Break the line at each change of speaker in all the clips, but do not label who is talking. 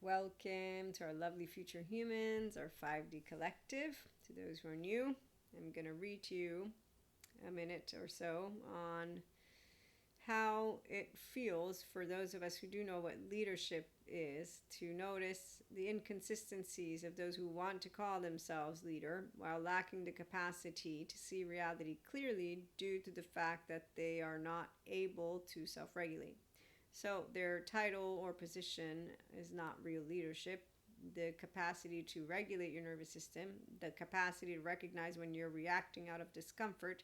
Welcome to our lovely future humans, our 5D collective. To those who are new, I'm going to read to you a minute or so on how it feels for those of us who do know what leadership is to notice the inconsistencies of those who want to call themselves leader while lacking the capacity to see reality clearly due to the fact that they are not able to self regulate. So, their title or position is not real leadership. The capacity to regulate your nervous system, the capacity to recognize when you're reacting out of discomfort,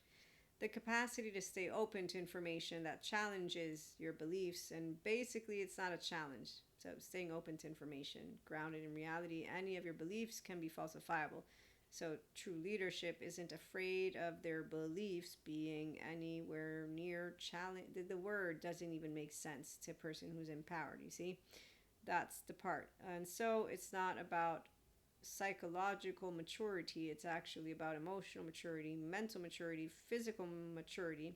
the capacity to stay open to information that challenges your beliefs. And basically, it's not a challenge. So, staying open to information, grounded in reality, any of your beliefs can be falsifiable. So, true leadership isn't afraid of their beliefs being anywhere near challenge. The word doesn't even make sense to a person who's empowered, you see? That's the part. And so, it's not about psychological maturity, it's actually about emotional maturity, mental maturity, physical maturity.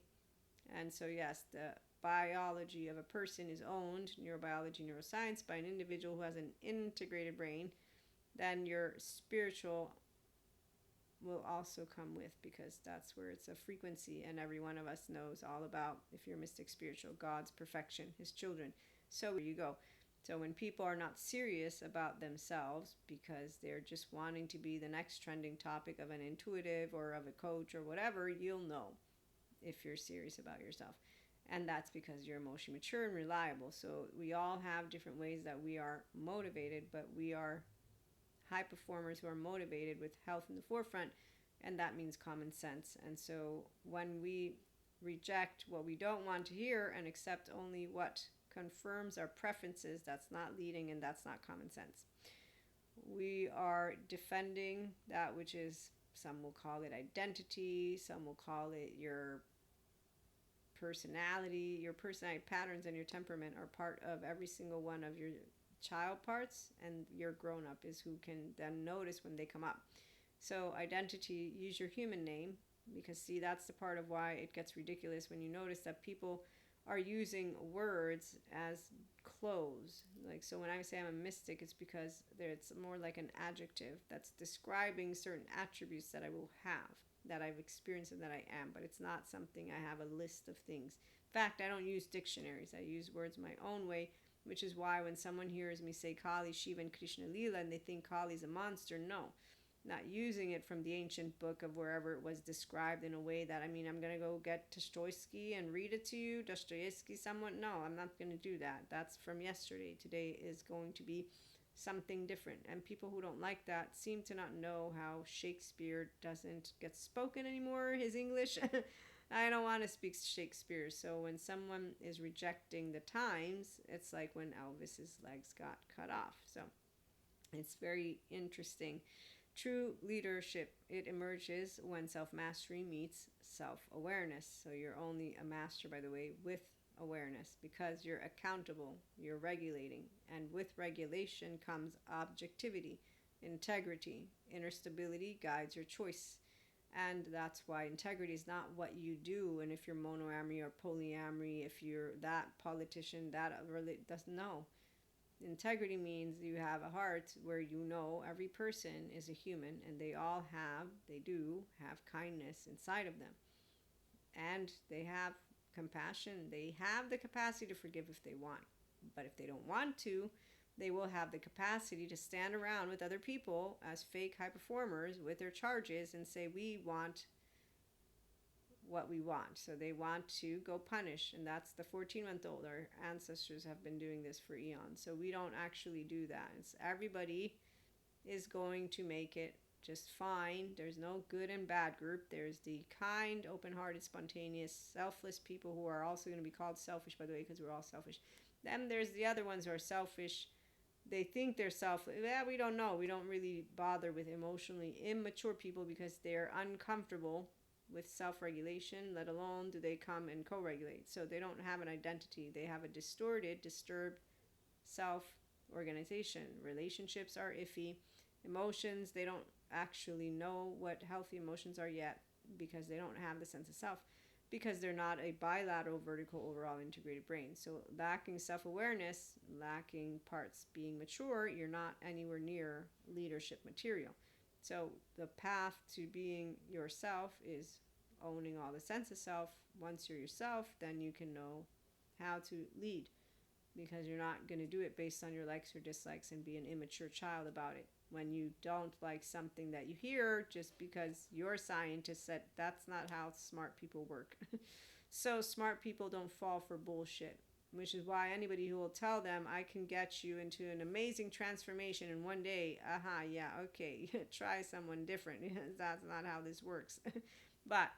And so, yes, the biology of a person is owned, neurobiology, neuroscience, by an individual who has an integrated brain. Then your spiritual will also come with, because that's where it's a frequency, and every one of us knows all about, if you're mystic spiritual, God's perfection, his children. So there you go. So when people are not serious about themselves because they're just wanting to be the next trending topic of an intuitive or of a coach or whatever, you'll know if you're serious about yourself. And that's because you're emotionally mature and reliable. So we all have different ways that we are motivated, but we are high performers who are motivated with health in the forefront, and that means common sense. And so when we reject what we don't want to hear and accept only what confirms our preferences, that's not leading and that's not common sense. We are defending that which is, some will call it identity, some will call it your personality. Your personality patterns and your temperament are part of every single one of your child parts, and your grown up is who can then notice when they come up. So identity, use your human name, because see, that's the part of why it gets ridiculous when you notice that people are using words as clothes. Like, so when I say I'm a mystic, it's because it's more like an adjective that's describing certain attributes that I will have, that I've experienced and that I am, but it's not something I have a list of things. In fact, I don't use dictionaries. I use words my own way, which is why when someone hears me say Kali, Shiva, and Krishna Lila and they think Kali's a monster, no. Not using it from the ancient book of wherever it was described in a way that, I mean, I'm going to go get Dostoevsky and read it to you, Dostoevsky someone. No, I'm not going to do that. That's from yesterday. Today is going to be something different. And people who don't like that seem to not know how Shakespeare doesn't get spoken anymore, his English. I don't want to speak Shakespeare. So when someone is rejecting the times, it's like when Elvis's legs got cut off. So it's very interesting. True leadership, it emerges when self-mastery meets self-awareness. So you're only a master, by the way, with awareness, because you're accountable, you're regulating. And with regulation comes objectivity, integrity. Inner stability guides your choice. And that's why integrity is not what you do. And if you're monoamory or polyamory, if you're that politician, that really doesn't know. Integrity means you have a heart where you know every person is a human, and they do have kindness inside of them. And they have compassion. They have the capacity to forgive if they want. But if they don't want to, they will have the capacity to stand around with other people as fake high performers with their charges and say, we want what we want. So they want to go punish, and that's the 14-month-old. Our ancestors have been doing this for eons. So we don't actually do that. Everybody is going to make it just fine. There's no good and bad group. There's the kind, open-hearted, spontaneous, selfless people who are also going to be called selfish, by the way, because we're all selfish. Then there's the other ones who are selfish. They think they're selfish. Yeah, we don't know. We don't really bother with emotionally immature people because they're uncomfortable with self-regulation, let alone do they come and co-regulate. So they don't have an identity. They have a distorted, disturbed self-organization. Relationships are iffy. Emotions, they don't actually know what healthy emotions are yet, because they don't have the sense of self. because they're not a bilateral, vertical, overall integrated brain. So lacking self-awareness, lacking parts being mature, you're not anywhere near leadership material. So the path to being yourself is owning all the sense of self. Once you're yourself, then you can know how to lead, because you're not going to do it based on your likes or dislikes and be an immature child about it. When you don't like something that you hear just because your scientist said, that's not how smart people work. So smart people don't fall for bullshit, which is why anybody who will tell them, I can get you into an amazing transformation in one day, yeah, okay, try someone different. That's not how this works. but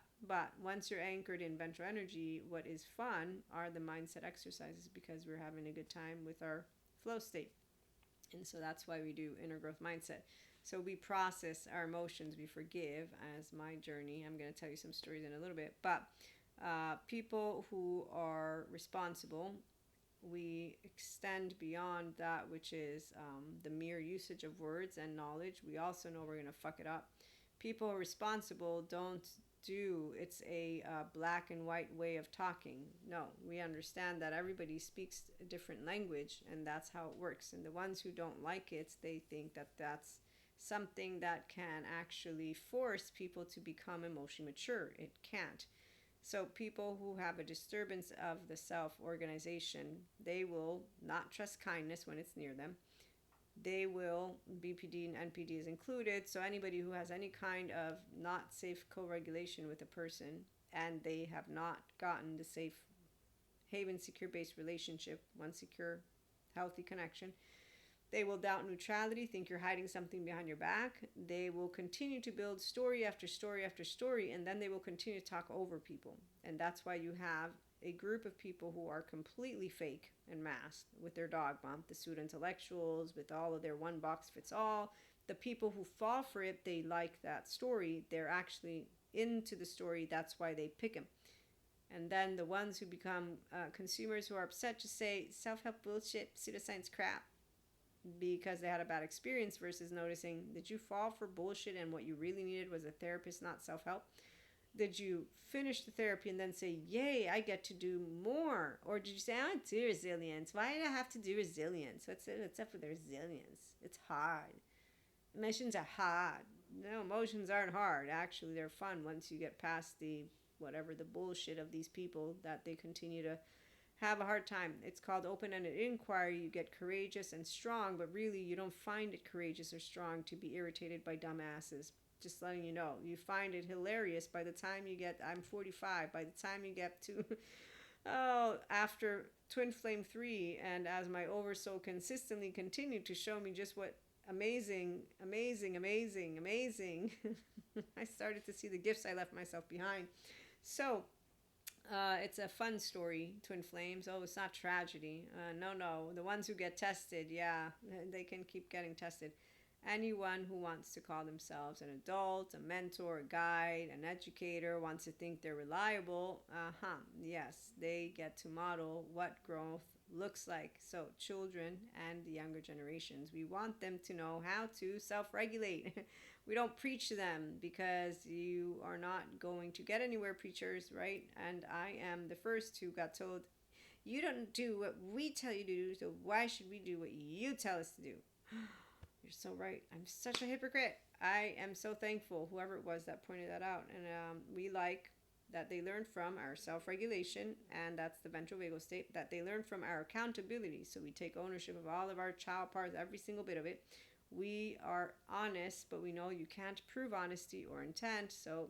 once you're anchored in ventral energy, what is fun are the mindset exercises, because we're having a good time with our flow state. And so that's why we do inner growth mindset. So we process our emotions, we forgive, as my journey. I'm going to tell you some stories in a little bit. But people who are responsible, we extend beyond that, which is the mere usage of words and knowledge. We also know we're going to fuck it up. People who are responsible don't do it's a black and white way of talking. No, we understand that everybody speaks a different language, and that's how it works. And the ones who don't like it, they think that that's something that can actually force people to become emotionally mature. It can't. So people who have a disturbance of the self-organization, they will not trust kindness when it's near them. They will, BPD and NPD is included, so anybody who has any kind of not safe co-regulation with a person, and they have not gotten the safe haven secure based relationship, one secure healthy connection, they will doubt neutrality, think you're hiding something behind your back. They will continue to build story after story after story, and then they will continue to talk over people. And that's why you have a group of people who are completely fake and masked with their dogma, the pseudo intellectuals with all of their one box fits all. The people who fall for it, they like that story. They're actually into the story. That's why they pick them. And then the ones who become consumers who are upset just say self-help bullshit, pseudoscience crap, because they had a bad experience, versus noticing, did you fall for bullshit and what you really needed was a therapist, not self-help? Did you finish the therapy and then say, yay, I get to do more? Or did you say, I don't do resilience. Why did I have to do resilience? What's up with resilience? It's hard. Emotions are hard. No, emotions aren't hard. Actually, they're fun once you get past the bullshit of these people that they continue to have a hard time. It's called open-ended inquiry. You get courageous and strong, but really you don't find it courageous or strong to be irritated by dumbasses. Just letting you know. You find it hilarious by the time you get, I'm 45, by the time you get to, after Twin Flame 3, and as my Oversoul consistently continued to show me just what amazing, I started to see the gifts I left myself behind. So, it's a fun story, Twin Flames. Oh, it's not tragedy. No. The ones who get tested, yeah, they can keep getting tested. Anyone who wants to call themselves an adult, a mentor, a guide, an educator, wants to think they're reliable, yes, they get to model what growth looks like. So children and the younger generations, we want them to know how to self-regulate. We don't preach to them, because you are not going to get anywhere, preachers, right? And I am the first who got told, you don't do what we tell you to do, so why should we do what you tell us to do? You're so right. I'm such a hypocrite. I am so thankful, whoever it was that pointed that out. And we like that they learn from our self-regulation, and that's the ventral vagal state, that they learn from our accountability. So we take ownership of all of our child parts, every single bit of it. We are honest, but we know you can't prove honesty or intent. So,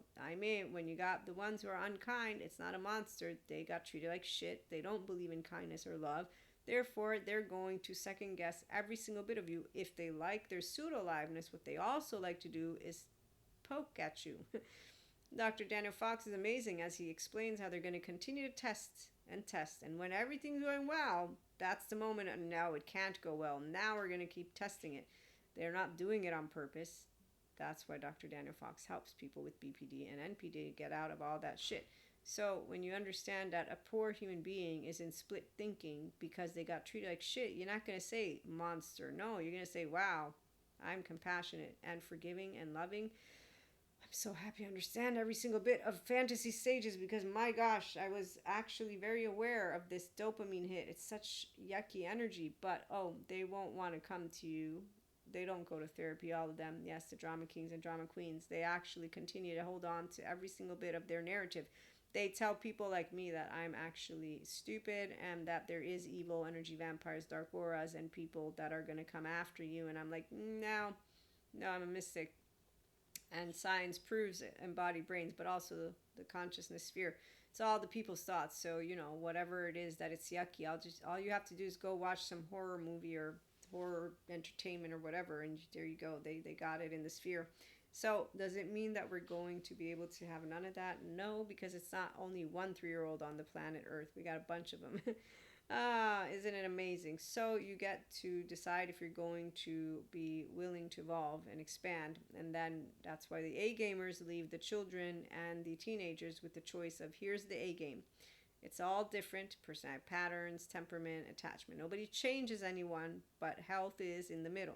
when you got the ones who are unkind, it's not a monster. They got treated like shit. They don't believe in kindness or love. Therefore, they're going to second guess every single bit of you. If they like their pseudo-aliveness, what they also like to do is poke at you. Dr. Daniel Fox is amazing as he explains how they're going to continue to test. And when everything's going well, that's the moment. And now it can't go well. Now we're going to keep testing it. They're not doing it on purpose. That's why Dr. Daniel Fox helps people with BPD and NPD get out of all that shit. So when you understand that a poor human being is in split thinking because they got treated like shit, you're not going to say monster. No, you're going to say, wow, I'm compassionate and forgiving and loving. so happy I understand every single bit of fantasy stages, because my gosh, I was actually very aware of this dopamine hit. It's such yucky energy, but oh, they won't want to come to you. They don't go to therapy, all of them. Yes, the drama kings and drama queens, they actually continue to hold on to every single bit of their narrative. They tell people like me that I'm actually stupid and that there is evil energy, vampires, dark auras, and people that are going to come after you. And I'm like, no, no, I'm a mystic. And science proves it, embodied brains, but also the consciousness sphere. It's all the people's thoughts. So, whatever it is that it's yucky, all you have to do is go watch some horror movie or horror entertainment or whatever, and there you go. They got it in the sphere. So, does it mean that we're going to be able to have none of that? No, because it's not only one 3-year-old on the planet Earth. We got a bunch of them. Isn't it amazing? So you get to decide if you're going to be willing to evolve and expand. And then that's why the A gamers leave the children and the teenagers with the choice of, here's the A game. It's all different: personality patterns, temperament, attachment. Nobody changes anyone, but health is in the middle.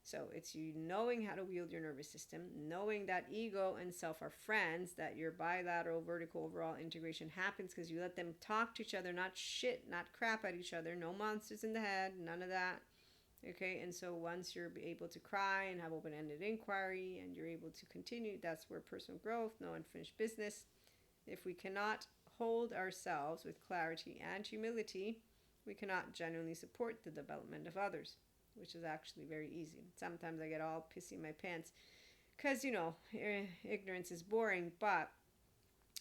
So it's you knowing how to wield your nervous system, knowing that ego and self are friends, that your bilateral vertical overall integration happens because you let them talk to each other, not shit, not crap at each other, no monsters in the head, none of that. Okay, and so once you're able to cry and have open-ended inquiry and you're able to continue, that's where personal growth, no unfinished business. If we cannot hold ourselves with clarity and humility, we cannot genuinely support the development of others, which is actually very easy. Sometimes I get all pissy in my pants because, ignorance is boring, but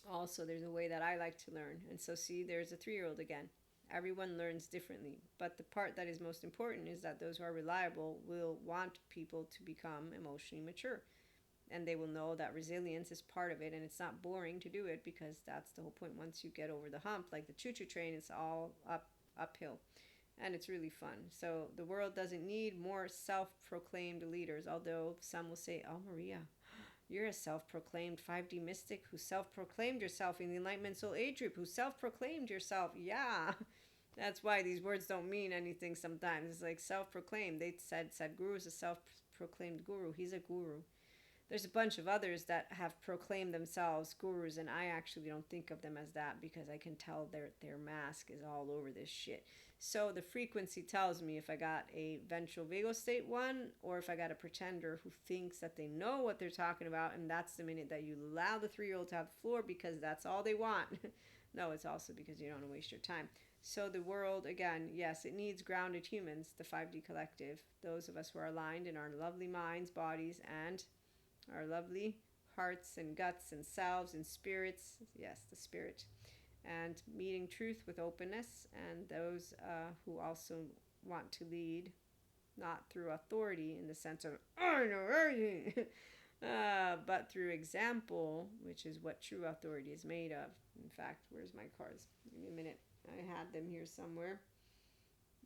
also there's a way that I like to learn. And so, see, there's a 3-year-old again. Everyone learns differently, but the part that is most important is that those who are reliable will want people to become emotionally mature. And they will know that resilience is part of it, and it's not boring to do it, because that's the whole point. Once you get over the hump, like the choo-choo train, it's all uphill. And it's really fun. So the world doesn't need more self-proclaimed leaders, although some will say, oh, Maria, you're a self-proclaimed 5D mystic who self-proclaimed yourself in the Enlightenment Soul Age group, who self-proclaimed yourself. Yeah, that's why these words don't mean anything sometimes. It's like self-proclaimed. They said Sadhguru is a self-proclaimed guru. He's a guru. There's a bunch of others that have proclaimed themselves gurus, and I actually don't think of them as that, because I can tell their mask is all over this shit. So the frequency tells me if I got a ventral vagal state one, or if I got a pretender who thinks that they know what they're talking about, and that's the minute that you allow the 3-year-old to have the floor because that's all they want. No, it's also because you don't want to waste your time. So the world, again, yes, it needs grounded humans, the 5D collective, those of us who are aligned in our lovely minds, bodies, and our lovely hearts and guts and selves and spirits. Yes, the spirit. And meeting truth with openness, and those who also want to lead, not through authority in the sense of, I know everything, but through example, which is what true authority is made of. In fact, where's my cards? Give me a minute. I had them here somewhere.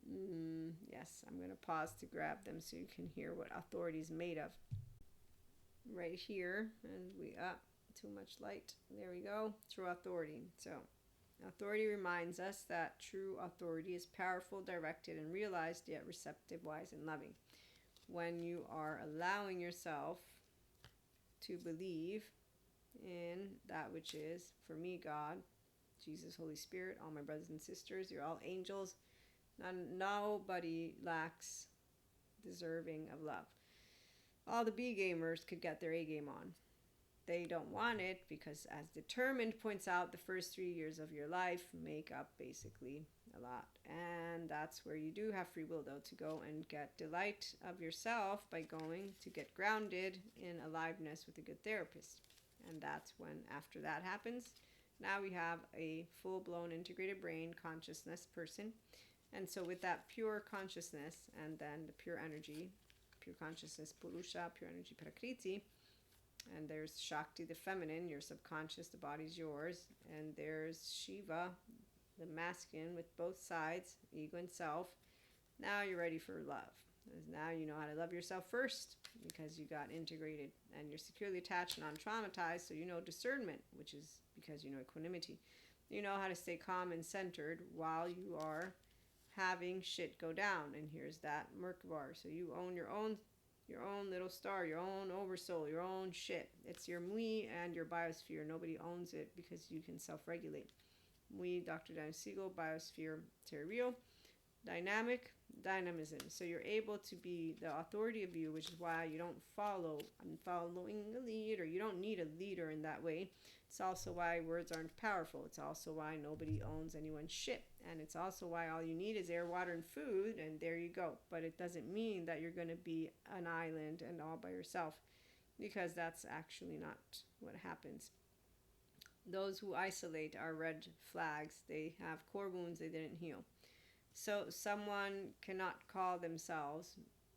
Yes, I'm going to pause to grab them so you can hear what authority is made of. Right here, and we up too much light. There we go. True authority. So authority reminds us that true authority is powerful, directed, and realized, yet receptive, wise, and loving. When you are allowing yourself to believe in that which is, for me, God, Jesus, Holy Spirit, all my brothers and sisters, you're all angels. Nobody lacks deserving of love. All the B gamers could get their A game on. They don't want it because, as Determined points out, the first 3 years of your life make up basically a lot. And that's where you do have free will, though, to go and get delight of yourself by going to get grounded in aliveness with a good therapist. And that's when, after that happens, now we have a full-blown integrated brain consciousness person. And so with that pure consciousness and then the pure energy, pure consciousness Purusha, pure energy Prakriti, and there's Shakti, the feminine, your subconscious, the body's yours, and there's Shiva, the masculine, with both sides, ego and self. Now you're ready for love. Now you know how to love yourself first, because you got integrated and you're securely attached and untraumatized, so you know discernment, which is because you know equanimity. You know how to stay calm and centered while you are having shit go down, and here's that Merkaba. So you own your own Your own little star, your own oversoul, your own shit. It's your Mui and your biosphere. Nobody owns it because you can self-regulate. Mui, Dr. Dan Siegel, biosphere, Terrio. Dynamic, dynamism. So you're able to be the authority of you, which is why you don't follow. I'm following a leader. You don't need a leader in that way. It's also why words aren't powerful. It's also why nobody owns anyone's shit. And it's also why all you need is air, water, and food, and there you go. But it doesn't mean that you're going to be an island and all by yourself, because that's actually not what happens. Those who isolate are red flags. They have core wounds they didn't heal. So someone cannot call themselves,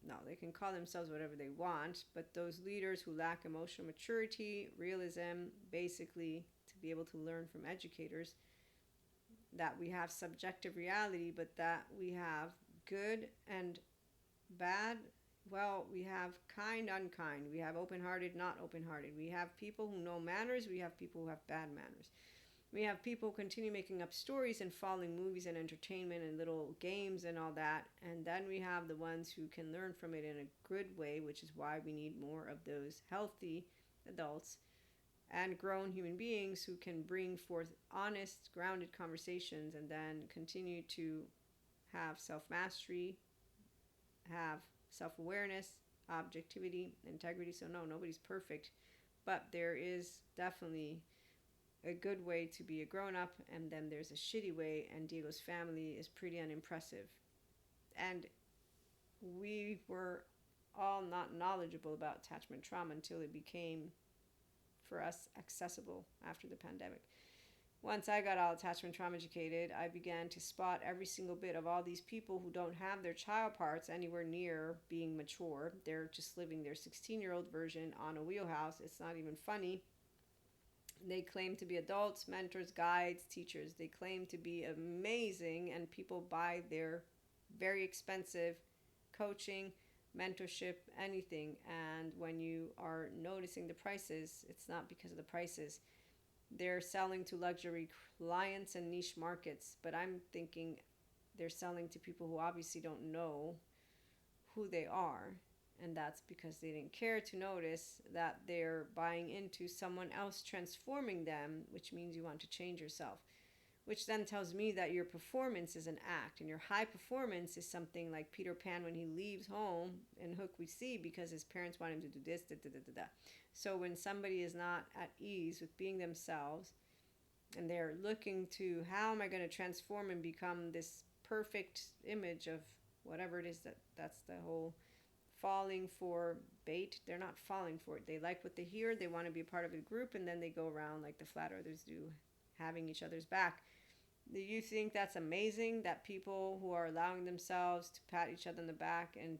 no, they can call themselves whatever they want, but those leaders who lack emotional maturity, realism, basically to be able to learn from educators that we have subjective reality, but that we have good and bad. Well, we have kind, unkind. We have open-hearted, not open-hearted. We have people who know manners. We have people who have bad manners. We have people continue making up stories and following movies and entertainment and little games and all that. And then we have the ones who can learn from it in a good way, which is why we need more of those healthy adults and grown human beings who can bring forth honest, grounded conversations and then continue to have self-mastery, have self-awareness, objectivity, integrity. So no, nobody's perfect, but there is definitely a good way to be a grown-up, and then there's a shitty way, and Diego's family is pretty unimpressive. And we were all not knowledgeable about attachment trauma until it became, for us, accessible after the pandemic. Once I got all attachment trauma educated, I began to spot every single bit of all these people who don't have their child parts anywhere near being mature. They're just living their 16-year-old version on a wheelhouse. It's not even funny. They claim to be adults, mentors, guides, teachers. They claim to be amazing, and people buy their very expensive coaching, mentorship, anything. And when you are noticing the prices, it's not because of the prices. They're selling to luxury clients and niche markets, but I'm thinking they're selling to people who obviously don't know who they are. And that's because they didn't care to notice that they're buying into someone else transforming them, which means you want to change yourself. Which then tells me that your performance is an act, and your high performance is something like Peter Pan when he leaves home in Hook we see because his parents want him to do this, da, da, da, da, da. So when somebody is not at ease with being themselves and they're looking to how am I going to transform and become this perfect image of whatever it is, that's the whole falling for bait. They're not falling for it. They like what they hear. They want to be a part of a group, and then they go around like the flat earthers do, having each other's back. Do you think that's amazing that people who are allowing themselves to pat each other on the back, and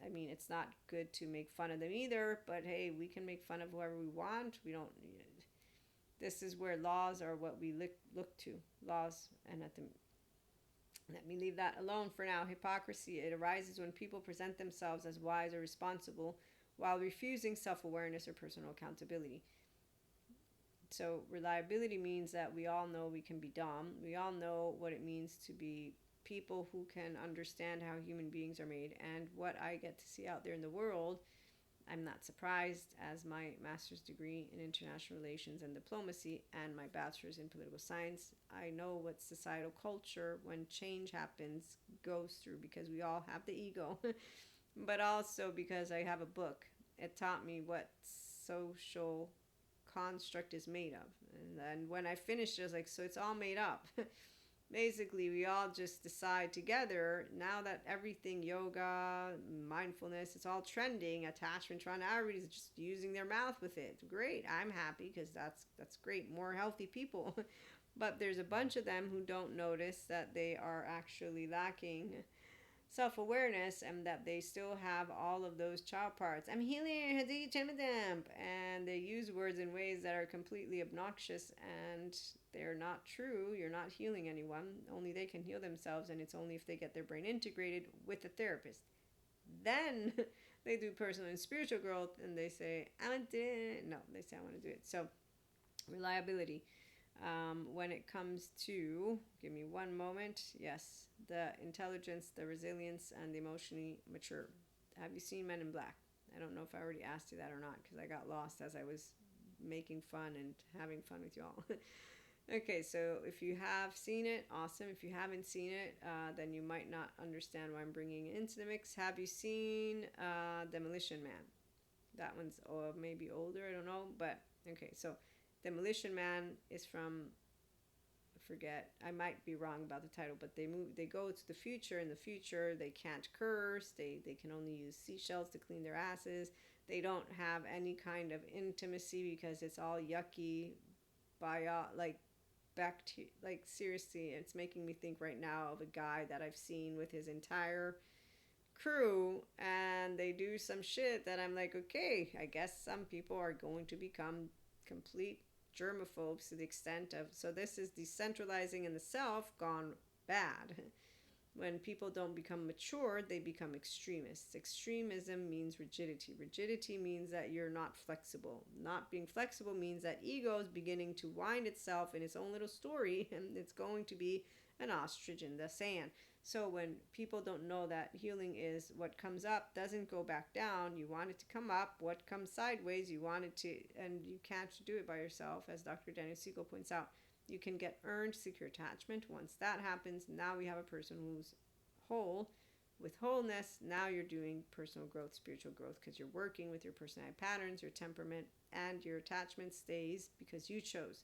I mean, it's not good to make fun of them either, but hey, we can make fun of whoever we want. We don't, this is where laws are what we look to. Laws, and let me leave that alone for now. Hypocrisy, it arises when people present themselves as wise or responsible while refusing self-awareness or personal accountability. So reliability means that we all know we can be dumb. We all know what it means to be people who can understand how human beings are made. And what I get to see out there in the world, I'm not surprised, as my master's degree in international relations and diplomacy and my bachelor's in political science, I know what societal culture, when change happens, goes through, because we all have the ego, but also because I have a book. It taught me what social construct is made of. And then when I finished, I was like, so it's all made up. Basically, we all just decide together, now that everything, yoga, mindfulness, it's all trending, attachment trauma, everybody's just using their mouth with it. Great, I'm happy, because that's great, more healthy people. But there's a bunch of them who don't notice that they are actually lacking self-awareness, and that they still have all of those child parts. I'm healing, and they use words in ways that are completely obnoxious, and they're not true. You're not healing anyone. Only they can heal themselves, and it's only if they get their brain integrated with a therapist. Then they do personal and spiritual growth, and they say, I want to do it. No, they say, I want to do it. So reliability. When it comes to, give me one moment, yes, the intelligence, the resilience, and the emotionally mature. Have you seen Men in Black? I don't know if I already asked you that or not, because I got lost as I was making fun and having fun with y'all. Okay, so if you have seen it, awesome. If you haven't seen it, then you might not understand why I'm bringing it into the mix. Have you seen Demolition Man? That one's maybe older, I don't know. But okay, so Demolition Man is from, I forget, I might be wrong about the title, but they go to the future. In the future, they can't curse. They can only use seashells to clean their asses. They don't have any kind of intimacy because it's all yucky, like like seriously, it's making me think right now of a guy that I've seen with his entire crew, and they do some shit that I'm like, okay, I guess some people are going to become complete germaphobes to the extent of, so this is decentralizing in the self gone bad. When people don't become mature, they become extremists. Extremism means rigidity. Rigidity means that you're not flexible. Not being flexible means that ego is beginning to wind itself in its own little story, and it's going to be an ostrich in the sand. So when people don't know that healing is what comes up doesn't go back down, you want it to come up. What comes sideways, you want it to, and you can't do it by yourself, as Dr. Daniel Siegel points out. You can get earned secure attachment. Once that happens, now we have a person who's whole. With wholeness, now you're doing personal growth, spiritual growth, because you're working with your personality patterns, your temperament, and your attachment stays because you chose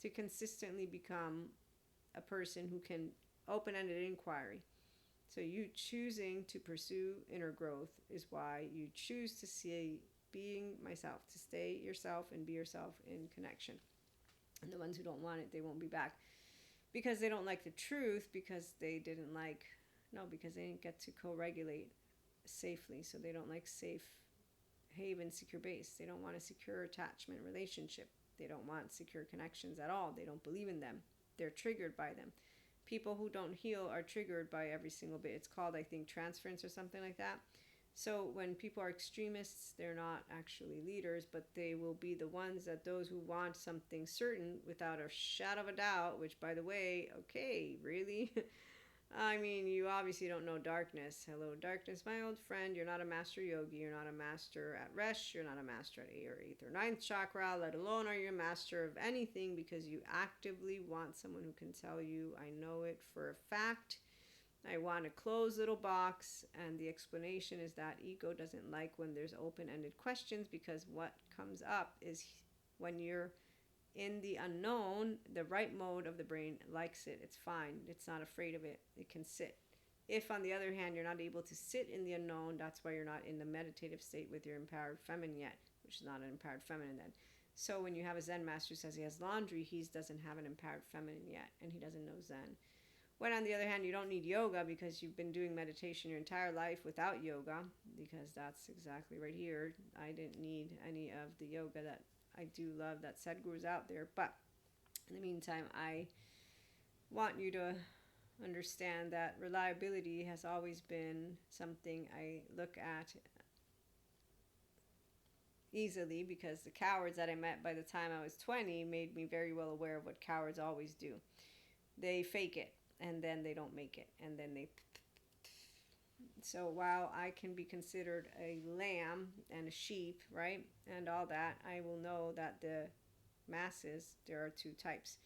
to consistently become a person who can open-ended inquiry. So you choosing to pursue inner growth is why you choose to see being myself, to stay yourself and be yourself in connection. And the ones who don't want it, they won't be back because they don't like the truth, because they didn't like, no, because they didn't get to co-regulate safely. So they don't like safe haven, secure base. They don't want a secure attachment relationship. They don't want secure connections at all. They don't believe in them. They're triggered by them. People who don't heal are triggered by every single bit. It's called, I think, transference or something like that. So when people are extremists, they're not actually leaders, but they will be the ones that those who want something certain without a shadow of a doubt, which, by the way, okay, really? I mean, you obviously don't know darkness. Hello, darkness, my old friend. You're not a master yogi. You're not a master at rest. You're not a master at 8th or 9th chakra, let alone are you a master of anything, because you actively want someone who can tell you, I know it for a fact. I want a closed little box, and the explanation is that ego doesn't like when there's open-ended questions, because what comes up is when you're in the unknown, the right mode of the brain likes it. It's fine. It's not afraid of it. It can sit. If, on the other hand, you're not able to sit in the unknown, that's why you're not in the meditative state with your empowered feminine yet, which is not an empowered feminine then. So when you have a Zen master who says he has laundry, he doesn't have an empowered feminine yet, and he doesn't know Zen. When, on the other hand, you don't need yoga because you've been doing meditation your entire life without yoga, because that's exactly right here. I didn't need any of the yoga that I do love that Sadhguru's out there. But in the meantime, I want you to understand that reliability has always been something I look at easily, because the cowards that I met by the time I was 20 made me very well aware of what cowards always do. They fake it, and then they don't make it, and then they... So while I can be considered a lamb and a sheep, right, and all that, I will know that the masses, there are two types.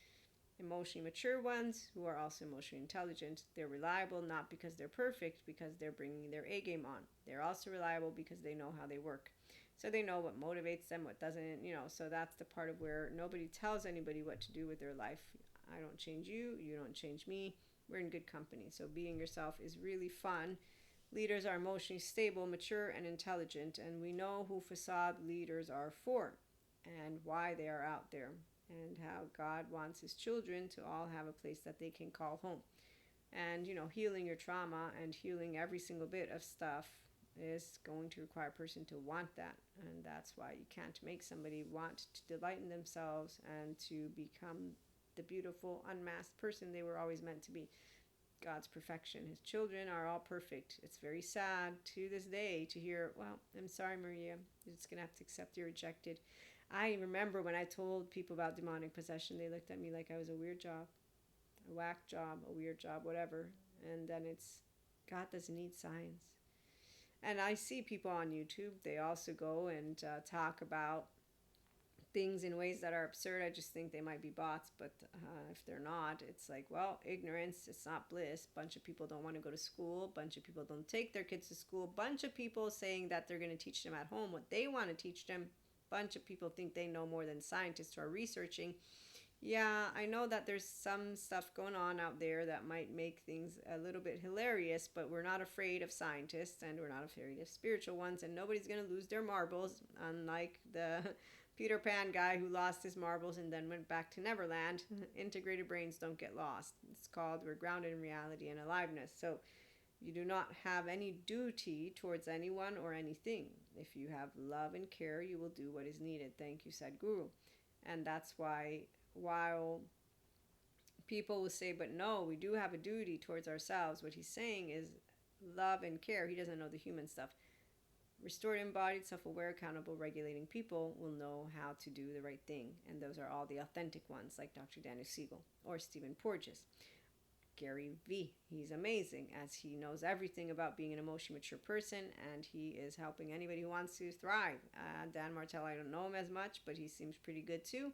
Emotionally mature ones who are also emotionally intelligent. They're reliable not because they're perfect, because they're bringing their A game on. They're also reliable because they know how they work. So they know what motivates them, what doesn't, so that's the part of where nobody tells anybody what to do with their life. I don't change you, you don't change me. We're in good company. So being yourself is really fun. Leaders are emotionally stable, mature, and intelligent, and we know who facade leaders are for and why they are out there, and how God wants his children to all have a place that they can call home. And, healing your trauma and healing every single bit of stuff is going to require a person to want that. And that's why you can't make somebody want to delight in themselves and to become the beautiful, unmasked person they were always meant to be. God's perfection. His children are all perfect. It's very sad to this day to hear, well, I'm sorry, Maria, you're just going to have to accept you're rejected. I remember when I told people about demonic possession, they looked at me like I was a weird job, a whack job, a weird job, whatever. And then it's, God doesn't need science. And I see people on YouTube, they also go and talk about things in ways that are absurd. I just think they might be bots, but if they're not, it's like, well, ignorance, it's not bliss. Bunch of people don't want to go to school. Bunch of people don't take their kids to school. Bunch of people saying that they're going to teach them at home what they want to teach them. Bunch of people think they know more than scientists who are researching. Yeah, I know that there's some stuff going on out there that might make things a little bit hilarious, but we're not afraid of scientists and we're not afraid of spiritual ones, and nobody's going to lose their marbles, unlike the Peter Pan guy who lost his marbles and then went back to Neverland. Integrated brains don't get lost. It's called we're grounded in reality and aliveness. So you do not have any duty towards anyone or anything. If you have love and care, you will do what is needed. Thank you, said Guru. And that's why, while people will say, but no, we do have a duty towards ourselves, what he's saying is love and care. He doesn't know the human stuff. Restored, embodied, self-aware, accountable, regulating people will know how to do the right thing. And those are all the authentic ones, like Dr. Daniel Siegel or Stephen Porges. Gary V. He's amazing, as he knows everything about being an emotionally mature person, and he is helping anybody who wants to thrive. Dan Martell, I don't know him as much, but he seems pretty good too.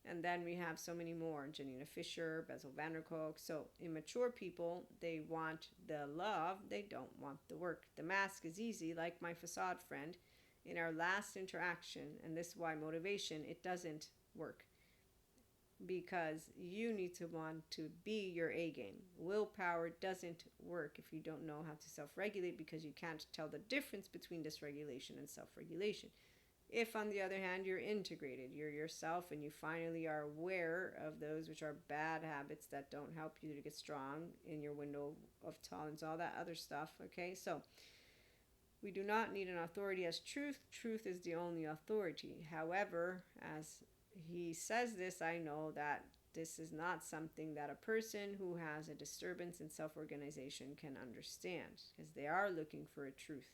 And then we have so many more. Janina Fisher, Bessel van der Kolk. So immature people, they want the love. They don't want the work. The mask is easy, like my facade friend in our last interaction. And this is why motivation, it doesn't work. Because you need to want to be your A game. Willpower doesn't work if you don't know how to self-regulate, because you can't tell the difference between dysregulation and self-regulation. If, on the other hand, you're integrated, you're yourself, and you finally are aware of those which are bad habits that don't help you to get strong in your window of tolerance, all that other stuff, okay? So we do not need an authority as truth. Truth is the only authority. However, as he says this, I know that this is not something that a person who has a disturbance in self-organization can understand, because they are looking for a truth.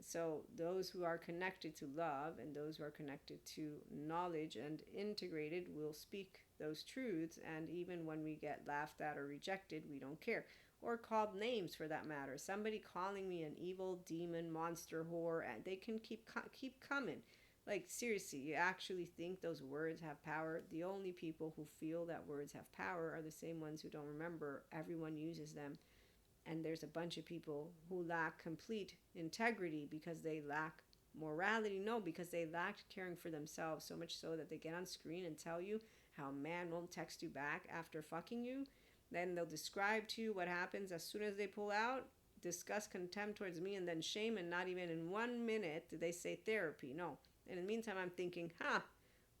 So those who are connected to love and those who are connected to knowledge and integrated will speak those truths, and even when we get laughed at or rejected, we don't care. Or called names, for that matter. Somebody calling me an evil demon, monster, whore, and they can keep coming. Like, seriously, you actually think those words have power? The only people who feel that words have power are the same ones who don't remember everyone uses them. And there's a bunch of people who lack complete integrity because they lack morality. No, because they lack caring for themselves, so much so that they get on screen and tell you how a man won't text you back after fucking you. Then they'll describe to you what happens as soon as they pull out, discuss contempt towards me, and then shame, and not even in 1 minute did they say therapy. No. And in the meantime, I'm thinking,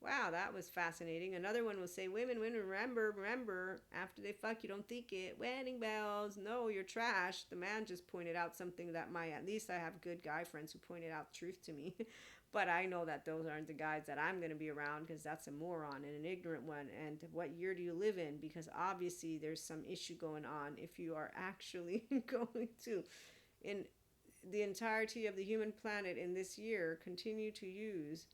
wow, that was fascinating. Another one will say, women, remember, after they fuck, you don't think it. Wedding bells, no, you're trash. The man just pointed out something that at least I have good guy friends who pointed out truth to me. But I know that those aren't the guys that I'm going to be around, because that's a moron and an ignorant one. And what year do you live in? Because obviously there's some issue going on if you are actually going to, in the entirety of the human planet in this year, continue to use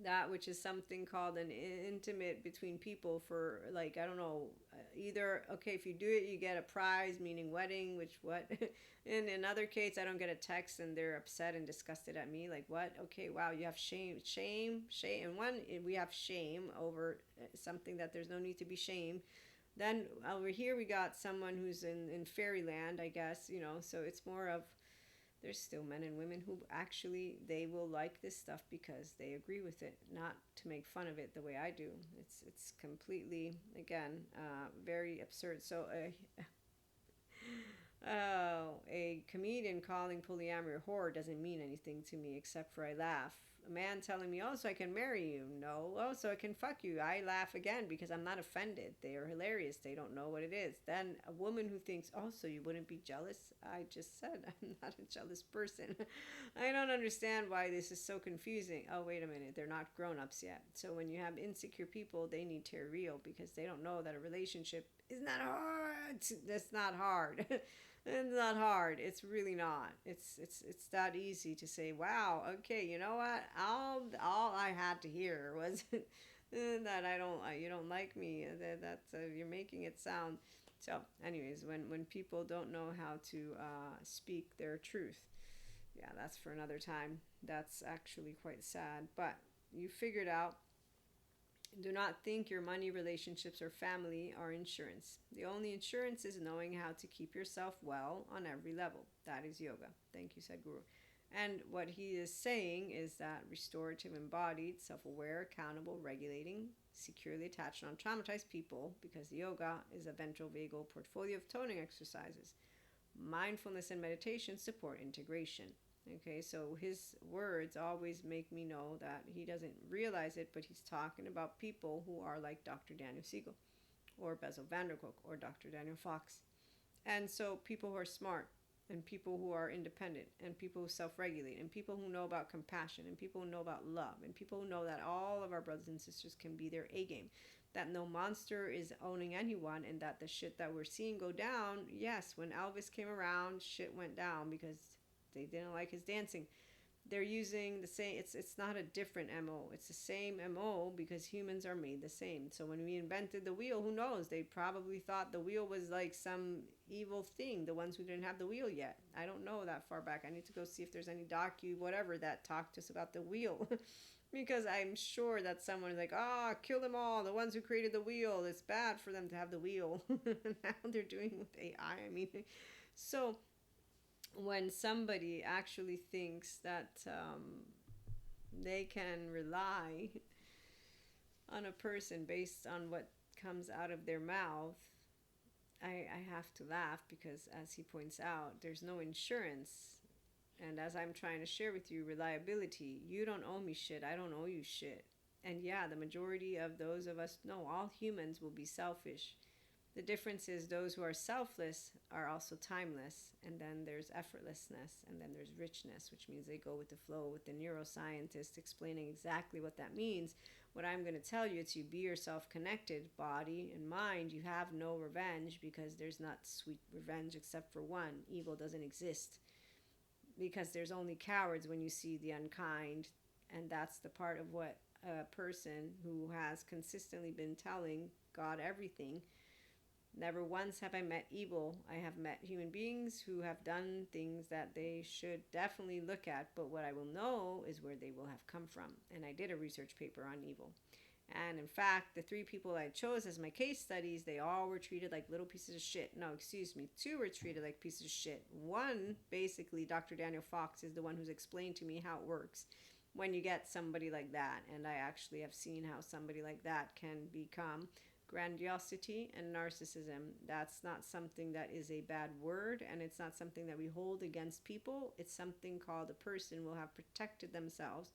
that which is something called an intimate between people for, like, I don't know, either, okay, if you do it, you get a prize, meaning wedding, which what? In another case, I don't get a text and they're upset and disgusted at me, like, what? Okay, wow, you have shame. And one, we have shame over something that there's no need to be shamed. Then over here, we got someone who's in fairyland, I guess, so it's more of, there's still men and women who actually, they will like this stuff because they agree with it, not to make fun of it the way I do. It's completely, again, very absurd. So a comedian calling polyamory a whore doesn't mean anything to me, except for I laugh. A man telling me, oh, so I can marry you. No. Oh, so I can fuck you. I laugh again because I'm not offended. They are hilarious. They don't know what it is. Then a woman who thinks, oh, so you wouldn't be jealous? I just said I'm not a jealous person. I don't understand why this is so confusing. Oh, wait a minute. They're not grown-ups yet. So when you have insecure people, they need Terreal because they don't know that a relationship is not hard. That's not hard. It's not hard. It's really not. It's that easy to say, wow, okay, you know what? All I had to hear was that you don't like me. That's you're making it sound. So, anyways, when people don't know how to speak their truth, yeah, that's for another time. That's actually quite sad. But you figured out. Do not think your money, relationships, or family are insurance. The only insurance is knowing how to keep yourself well on every level. That is yoga. Thank you, Sadhguru. And what he is saying is that restorative, embodied, self aware, accountable, regulating, securely attached, non traumatized people, because the yoga is a ventral vagal portfolio of toning exercises. Mindfulness and meditation support integration. Okay, so his words always make me know that he doesn't realize it, but he's talking about people who are like Dr. Daniel Siegel or Bessel van der Kolk or Dr. Daniel Fox. And so people who are smart and people who are independent and people who self-regulate and people who know about compassion and people who know about love and people who know that all of our brothers and sisters can be their A game, that no monster is owning anyone, and that the shit that we're seeing go down, yes, when Elvis came around, shit went down because they didn't like his dancing. They're using the same, it's not a different MO, it's the same MO because humans are made the same. So when we invented the wheel, who knows, they probably thought the wheel was like some evil thing, the ones who didn't have the wheel yet. I don't know that far back. I need to go see if there's any docu whatever that talked to us about the wheel. Because I'm sure that someone is like, kill them all, the ones who created the wheel, it's bad for them to have the wheel. Now they're doing with AI. I mean, so when somebody actually thinks that they can rely on a person based on what comes out of their mouth, I have to laugh because, as he points out, there's no insurance. And as I'm trying to share with you, reliability, you don't owe me shit, I don't owe you shit. And yeah, the majority of those of us, no, all humans will be selfish. The difference is those who are selfless are also timeless, and then there's effortlessness, and then there's richness, which means they go with the flow, with the neuroscientist explaining exactly what that means. What I'm going to tell you is you be yourself connected, body and mind. You have no revenge because there's not sweet revenge except for one. Evil doesn't exist because there's only cowards when you see the unkind, and that's the part of what a person who has consistently been telling God everything. Never once have I met evil. I have met human beings who have done things that they should definitely look at, but what I will know is where they will have come from. And I did a research paper on evil. And in fact, the 3 people I chose as my case studies, they all were treated like little pieces of shit. No, excuse me, 2 were treated like pieces of shit. One, basically, Dr. Daniel Fox is the one who's explained to me how it works when you get somebody like that. And I actually have seen how somebody like that can become grandiosity and narcissism. That's not something that is a bad word, and it's not something that we hold against people. It's something called a person will have protected themselves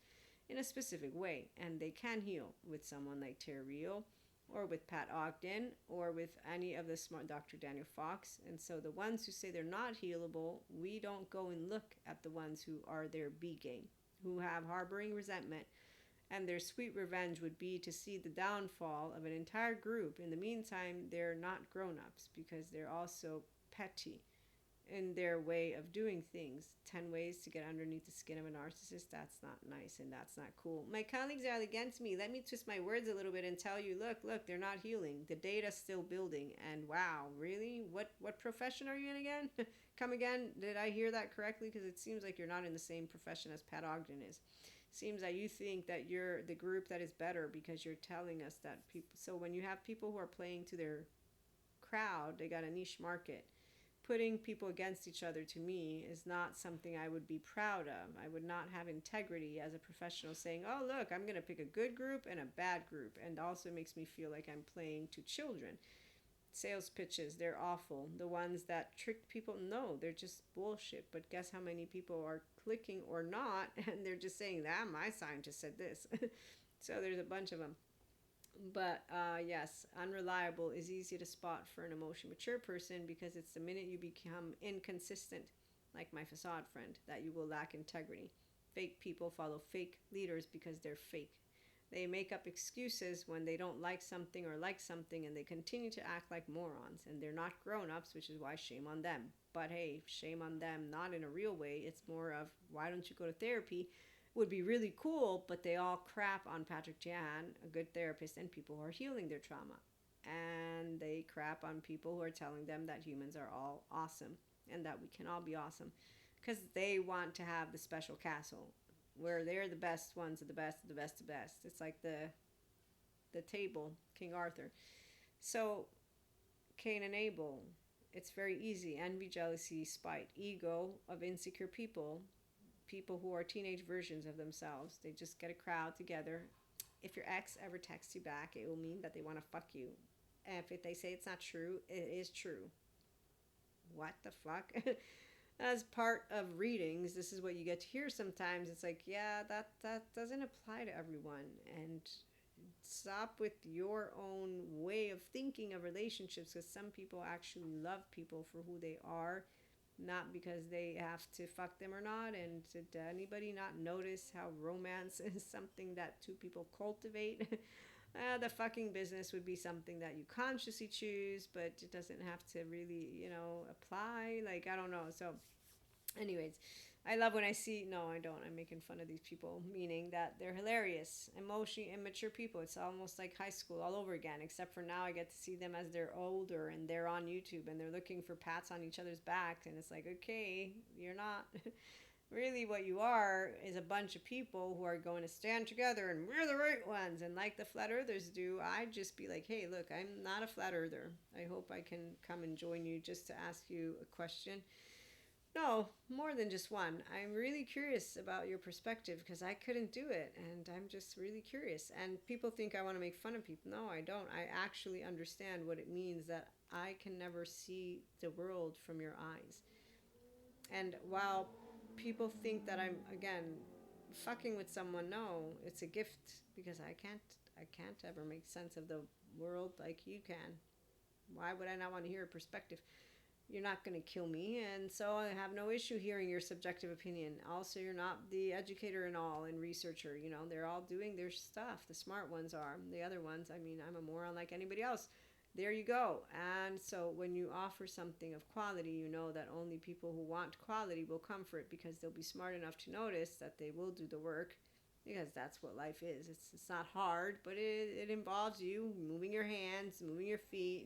in a specific way, and they can heal with someone like Terrio or with Pat Ogden or with any of the smart Dr. Daniel Fox. And so the ones who say they're not healable, we don't go and look at the ones who are their B game, who have harboring resentment, and their sweet revenge would be to see the downfall of an entire group. In the meantime, they're not grown-ups because they're also petty in their way of doing things. 10 ways to get underneath the skin of a narcissist, that's not nice and that's not cool. My colleagues are against me. Let me twist my words a little bit and tell you, look, they're not healing. The data's still building. And wow, really? What profession are you in again? Come again? Did I hear that correctly? Because it seems like you're not in the same profession as Pat Ogden is. Seems that you think that you're the group that is better because you're telling us that people. So when you have people who are playing to their crowd, they got a niche market. Putting people against each other, to me, is not something I would be proud of. I would not have integrity as a professional saying, oh, look, I'm going to pick a good group and a bad group. And also makes me feel like I'm playing to children. Sales pitches, they're awful. The ones that trick people, no, they're just bullshit. But guess how many people are clicking or not, and they're just saying, my scientist said this. So there's a bunch of them. But yes, unreliable is easy to spot for an emotionally mature person because it's the minute you become inconsistent, like my facade friend, that you will lack integrity. Fake people follow fake leaders because they're fake. They make up excuses when they don't like something or like something, and they continue to act like morons. And they're not grown-ups, which is why shame on them. But hey, shame on them, not in a real way. It's more of, why don't you go to therapy? Would be really cool, but they all crap on Patrick Tian, a good therapist, and people who are healing their trauma. and they crap on people who are telling them that humans are all awesome and that we can all be awesome, because they want to have the special castle where they're the best ones of the best of the best of the best. It's like the table, King Arthur. So Cain and Abel, it's very easy. Envy, jealousy, spite, ego of insecure people, people who are teenage versions of themselves. They just get a crowd together. If your ex ever texts you back, it will mean that they want to fuck you. And if they say it's not true, it is true. What the fuck? As part of readings, this is what you get to hear sometimes. It's like, yeah, that doesn't apply to everyone. And stop with your own way of thinking of relationships, because some people actually love people for who they are, not because they have to fuck them or not. And did anybody not notice how romance is something that two people cultivate? The fucking business would be something that you consciously choose, but it doesn't have to really, apply. Like, I don't know. So, anyways, I love when I see, no, I don't. I'm making fun of these people, meaning that they're hilarious, emotionally immature people. It's almost like high school all over again, except for now I get to see them as they're older and they're on YouTube and they're looking for pats on each other's backs. And it's like, okay, you're not. Really, what you are is a bunch of people who are going to stand together and we're the right ones. And like the flat earthers do, I'd just be like, hey, look, I'm not a flat earther. I hope I can come and join you just to ask you a question. No, more than just one. I'm really curious about your perspective because I couldn't do it. And I'm just really curious. And people think I want to make fun of people. No, I don't. I actually understand what it means that I can never see the world from your eyes. And while people think that I'm, again, fucking with someone, no, it's a gift, because I can't ever make sense of the world like you can. Why would I not want to hear a perspective? You're not going to kill me, and so I have no issue hearing your subjective opinion. Also, you're not the educator and all and researcher. They're all doing their stuff. The smart ones are. The other ones, I mean, I'm a moron like anybody else. There you go. And so when you offer something of quality, you know that only people who want quality will come for it, because they'll be smart enough to notice that they will do the work, because that's what life is. It's not hard, but it involves you moving your hands, moving your feet,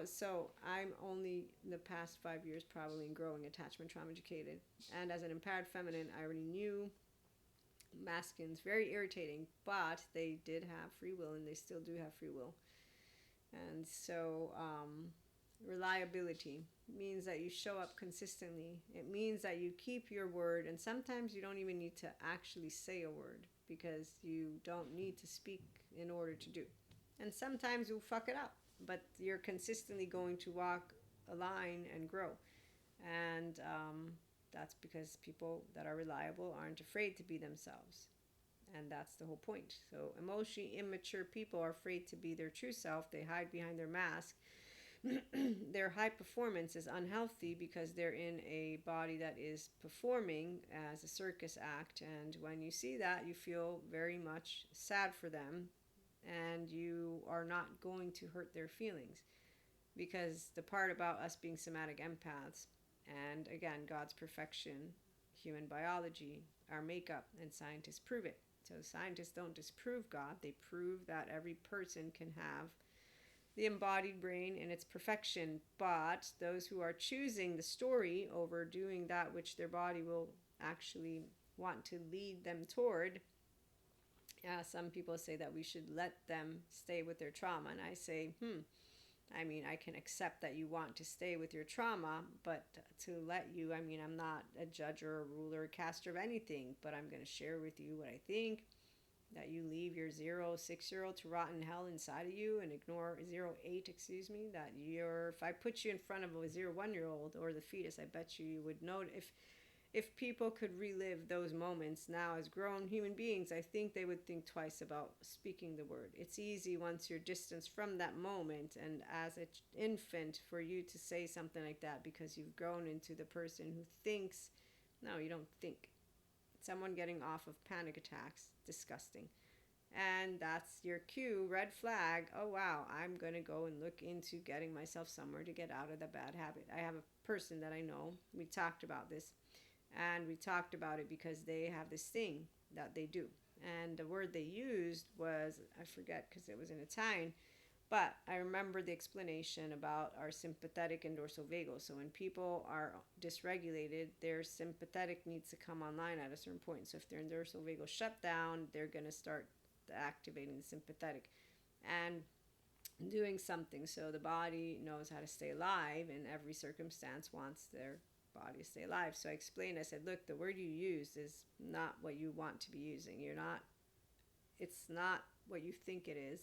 So I'm only the past 5 years probably in growing attachment trauma educated. And as an empowered feminine, I already knew masculines, very irritating, but they did have free will, and they still do have free will. And so reliability means that you show up consistently. It means that you keep your word, and sometimes you don't even need to actually say a word, because you don't need to speak in order to do. And sometimes you'll fuck it up, but you're consistently going to walk a line and grow. And that's because people that are reliable aren't afraid to be themselves. And that's the whole point. So emotionally immature people are afraid to be their true self. They hide behind their mask. Their high performance is unhealthy because they're in a body that is performing as a circus act. And when you see that, you feel very much sad for them, and you are not going to hurt their feelings, because the part about us being somatic empaths, and again, God's perfection, human biology, our makeup, and scientists prove it. So scientists don't disprove God, they prove that every person can have the embodied brain in its perfection. But those who are choosing the story over doing that which their body will actually want to lead them toward, some people say that we should let them stay with their trauma. And I say, I mean, I can accept that you want to stay with your trauma, but to let you, I mean, I'm not a judge or a ruler or caster of anything, but I'm going to share with you what I think, that you leave your 6-year-old to rot in hell inside of you, and ignore 8, that if I put you in front of a 1-year-old or the fetus, I bet you would know. If people could relive those moments now as grown human beings, I think they would think twice about speaking the word. It's easy once you're distanced from that moment, and as an infant, for you to say something like that, because you've grown into the person who thinks. No, you don't think. Someone getting off of panic attacks, disgusting. And that's your cue, red flag. Oh wow, I'm going to go and look into getting myself somewhere to get out of the bad habit. I have a person that I know, we talked about this. And we talked about it because they have this thing that they do. And the word they used was, I forget because it was in Italian, But I remember the explanation about our sympathetic and dorsal vagal. So when people are dysregulated, their sympathetic needs to come online at a certain point. So if their dorsal vagal shut down, they're going to start activating the sympathetic and doing something. So the body knows how to stay alive in every circumstance, wants their body to stay alive. So I explained, I said, look, the word you use is not what you want to be using. It's not what you think it is.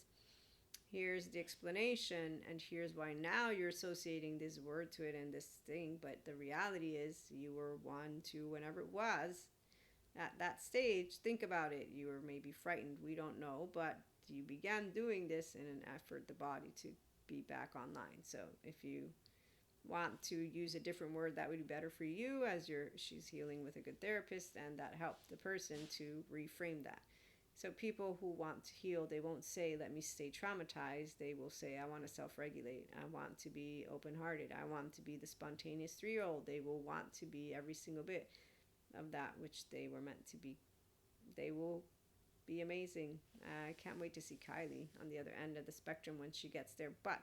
Here's the explanation, and here's why now you're associating this word to it and this thing. But the reality is, you were 1, 2, whenever it was at that stage. Think about it. You were maybe frightened. We don't know, but you began doing this in an effort, the body, to be back online. So if you want to use a different word that would be better for you, as she's healing with a good therapist, and that helped the person to reframe that. So people who want to heal, they won't say, let me stay traumatized. They will say, I want to self-regulate. I want to be open-hearted. I want to be the spontaneous 3-year-old. They will want to be every single bit of that which they were meant to be. They will be amazing. I can't wait to see Kylie on the other end of the spectrum when she gets there. But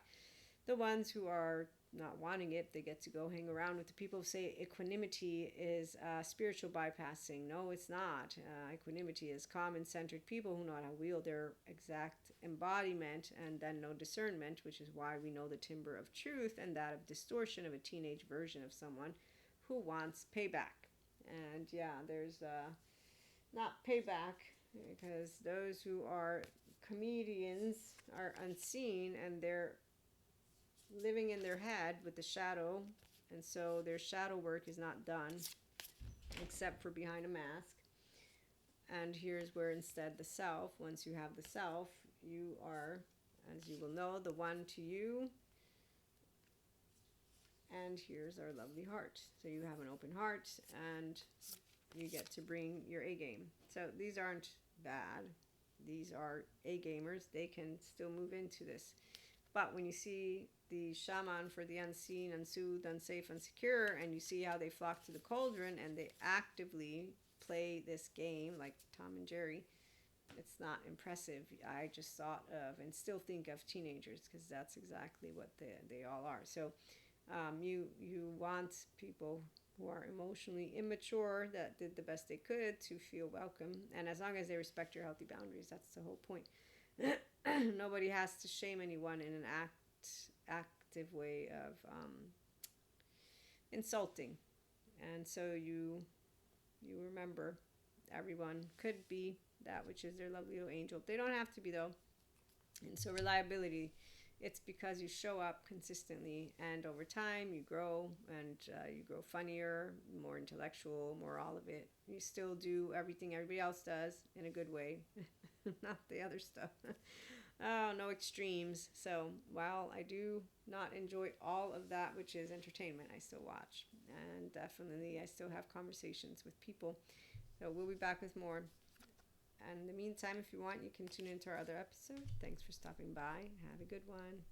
the ones who are not wanting it, they get to go hang around with the people who say equanimity is spiritual bypassing. No, it's not. Equanimity is calm and centered people who know how to wield their exact embodiment and then know discernment, which is why we know the timbre of truth and that of distortion of a teenage version of someone who wants payback. And yeah, there's not payback, because those who are comedians are unseen and they're living in their head with the shadow, and so their shadow work is not done except for behind a mask. And here's where instead the self, once you have the self, you are, as you will know, the one to you. And here's our lovely heart. So you have an open heart and you get to bring your A game. So these aren't bad. These are A gamers. They can still move into this. But when you see the shaman for the unseen, unsoothed, unsafe, unsecure, and you see how they flock to the cauldron and they actively play this game like Tom and Jerry, it's not impressive. I just thought of and still think of teenagers, because that's exactly what they all are. So you want people who are emotionally immature that did the best they could to feel welcome. And as long as they respect your healthy boundaries, that's the whole point. Nobody has to shame anyone in an active way of insulting. And so you remember, everyone could be that which is their lovely little angel. They don't have to be, though. And so reliability, it's because you show up consistently, and over time you grow, and you grow funnier, more intellectual, more all of it. You still do everything everybody else does in a good way, not the other stuff. Oh, no extremes. So while I do not enjoy all of that which is entertainment, I still watch, and definitely I still have conversations with people. So we'll be back with more. And in the meantime, if you want, you can tune into our other episode. Thanks for stopping by. Have a good one.